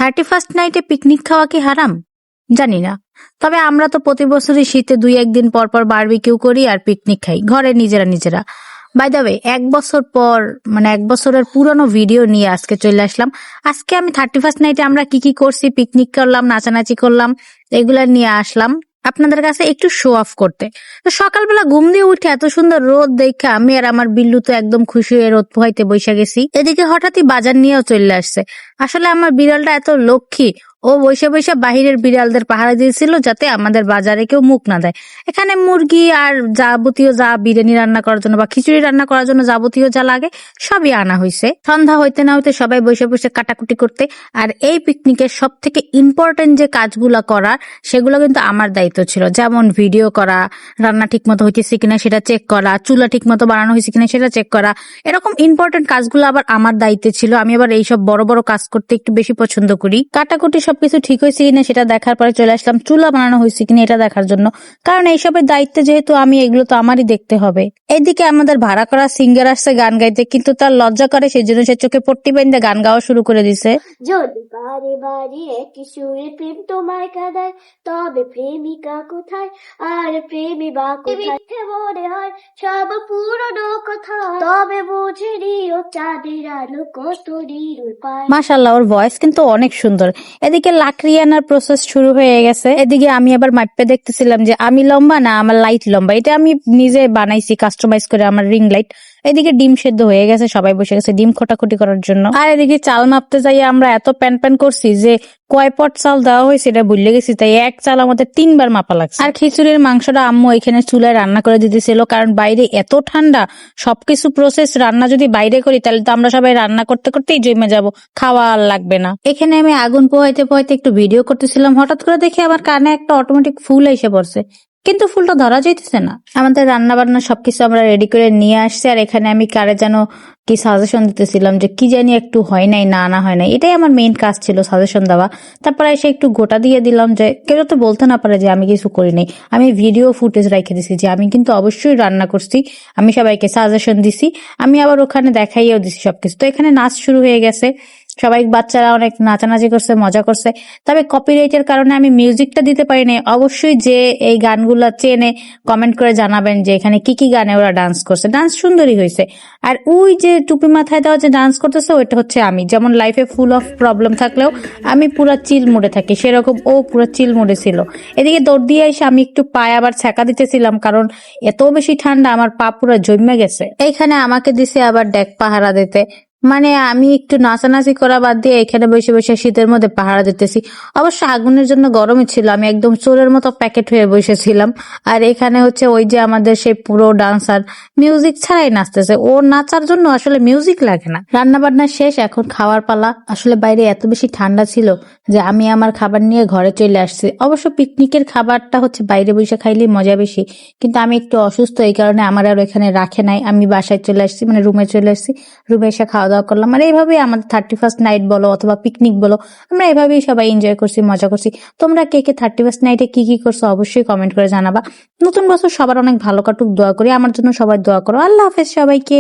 31st নাইটে picnic খাওয়া কি হারাম? জানি না। তবে আমরা তো প্রতি বছরই শীতে 2-1 দিন পর পর বারবিকিউ করি আর পিকনিক খাই ঘরে নিজেরা। বাই দ্য ওয়ে 1 বছর পর মানে 1 বছরের পুরনো ভিডিও নিয়ে আজকে চলে আসলাম। আজকে আমি 31st নাইটে আমরা কি করছি, পিকনিক করলাম, নাচানাচি করলাম, এগুলা নিয়ে আসলাম আপনাদের কাছে একটু শো অফ করতে। তো সকালবেলা ঘুম দিয়ে উঠে এত সুন্দর রোদ দেখে আমি আর আমার বিল্লু তো একদম খুশি হয়ে রোদ পোহাইতে বসে গেছি। এদিকে হঠাৎই বাজার নিয়েও চলে আসছে। আসলে আমার বিড়ালটা এত লক্ষ্মী, ও বসে বাহিরের বিড়ালদের পাহারা দিয়েছিল যাতে আমাদের বাজারে কেউ মুখ না দেয়। এখানে মুরগি আর যাবতীয় যা বিরিয়ানি রান্না করার জন্য বা খিচুড়ি রান্না করার জন্য যাবতীয় যা লাগে সবই আনা হয়েছে। সন্ধ্যা হইতে না হইতে সবাই বসে কাটাকুটি করতে। আর এই পিকনিকের সব থেকে ইম্পর্টেন্ট যে কাজগুলো করার সেগুলো কিন্তু আমার দায়িত্ব ছিল, যেমন ভিডিও করা, রান্না ঠিক মতো হইতেছে কিনা সেটা চেক করা, চুলা ঠিক মতো বানানো হয়েছে কিনা সেটা চেক করা। এরকম ইম্পর্টেন্ট কাজগুলো আবার আমার দায়িত্বে ছিল। আমি আবার এইসব বড় কাজ করতে একটু বেশি পছন্দ করি। কাটাকুটি সবকিছু ঠিক হয়েছে কিনা সেটা দেখার পরে চলে আসলাম চুলা বানানো হয়েছে কিনা এটা দেখার জন্য, কারণ এইসবের দায়িত্বে যেহেতু আমি, এগুলো তো আমারই দেখতে হবে। এইদিকে আমাদের ভাড়া করা সিঙ্গার আসছে গান গাইতে, কিন্তু তার লজ্জা করে সেই জন্য সে চোখে পট্টি বেঁধে গান গাওয়া শুরু করে দিছে। যদি বারে বারে কিশোরের প্রেম তোমায় কাঁদায়, তবে প্রেমিকা কোথায় আর প্রেমী বা কোথায়? মনে হয় সব পুরনো কথা, তবে বুঝে নিও চাঁদের আলো কত নিরূপায়। মাশাআল্লাহ, ওর ভয়েস কিন্তু অনেক সুন্দর। এদিকে লাকড়ি আনার প্রসেস শুরু হয়ে গেছে। এদিকে আমি আবার মাপে দেখতেছিলাম যে আমি লম্বা না আমার লাইট লম্বা। এটা আমি নিজে বানাইছি কাস্টমাইজ করে আমার রিং লাইট। এদিকে ডিম সেদ্ধ হয়ে গেছে, সবাই বসে গেছে ডিম খোটাখুটি করার জন্য। আর এদিকে চাল মাপতে যাই আমরা এত প্যান করছি যে কয় পট চাল দেওয়া হয়েছে এটা ভুলে গেছি, তাই এক চাল আমাদের 3 বার মাপা লাগছে। আর খিচুড়ির মাংসটা আম্মু এখানে চুলায় রান্না করে দিতেছিল, কারণ বাইরে এত ঠান্ডা, সবকিছু প্রসেস রান্না যদি বাইরে করি তাহলে তো আমরা সবাই রান্না করতে করতেই জমে যাব, খাওয়া আর লাগবে না। এখানে আমি আগুন পোহাইতে একটু ভিডিও করতেছিলাম, হঠাৎ করে দেখি আমার কানে একটা অটোমেটিক ফুল এসে পড়ছে, কিন্তু ফুলটা ধরা যাইতেছে না। আমাদের রান্না বান্না সবকিছু আমরা রেডি করে নিয়ে আসছি, আর এখানে আমি কারে যেন কি সাজেশন দিতেছিলাম যে কি জানি একটু হয় নাই, না হয় নাই। এটাই আমার মেইন কাজ ছিল, সাজেশন দেওয়া। তারপরে এসে একটু গোটা দিয়ে দিলাম যে কেউ তো বলতে না পারে যে আমি কিছু করি নাই। আমি ভিডিও ফুটেজ রেখে দিছি যে আমি কিন্তু অবশ্যই রান্না করছি, আমি সবাইকে সাজেশন দিছি, আমি আবার ওখানে দেখাইও দিছি সবকিছু। তো এখানে নাচ শুরু হয়ে গেছে, সবাই বাচ্চারা অনেক নাচানাচি করছে, মজা করছে। তবে কপিরাইটের কারণে আমি মিউজিকটা দিতে পারিনি। অবশ্যই যে এই গানগুলো চেনে কমেন্ট করে জানাবেন যে এখানে কি গানে ওরা ডান্স করছে। ডান্স সুন্দরই হয়েছে। আর ওই যে টুপি মাথায় দেওয়া যে ডান্স করতেছে ওইটা হচ্ছে আমি। যেমন লাইফে ফুল অফ প্রবলেম থাকলেও আমি পুরা চিল মোডে থাকি, সেরকম ও পুরা চিল মোডে ছিল। এদিকে দৌড় দিয়ে এসে আমি একটু পায়ে আবার ছ্যাঁকা দিতেছিলাম, কারণ এত বেশি ঠান্ডা আমার পা পুরা জমে গেছে। এইখানে আমাকে দিছে আবার ডেক পাহারা দিতে, মানে আমি একটু নাচানাচি করা বাদ দিয়ে এখানে বসে শীতের মধ্যে পাহারা দিতেছি। অবশ্য আগুনের জন্য গরমই ছিল, আমি একদম চোরের মতো প্যাকেট হয়ে বসেছিলাম। আর এখানে হচ্ছে ওই যে আমাদের সেই পুরো ডান্সার মিউজিক ছাড়াই নাচতেছে। ও নাচার জন্য আসলে মিউজিক লাগে না। রান্না বান্না শেষ, এখন খাওয়ার পালা। আসলে বাইরে এত বেশি ঠান্ডা ছিল যে আমি আমার খাবার নিয়ে ঘরে চলে আসছি। অবশ্য পিকনিকের খাবারটা হচ্ছে বাইরে বসে খাইলে মজা বেশি, কিন্তু আমি একটু অসুস্থ, এই কারণে আমার আর এখানে রাখে নাই। আমি বাসায় চলে আসছি, মানে রুমে চলে আসছি, রুমে এসে খাওয়া দাওয়া করলাম। আর এইভাবেই আমাদের 31st নাইট বলো অথবা পিকনিক বলো, আমরা এইভাবেই সবাই এনজয় করছি, মজা করছি। তোমরা কে 31st নাইটে কি করছো অবশ্যই কমেন্ট করে জানাবা। নতুন বছর সবার অনেক ভালো কাটুক দোয়া করি, আমার জন্য সবাই দোয়া করো। আল্লাহ হাফেজ সবাইকে।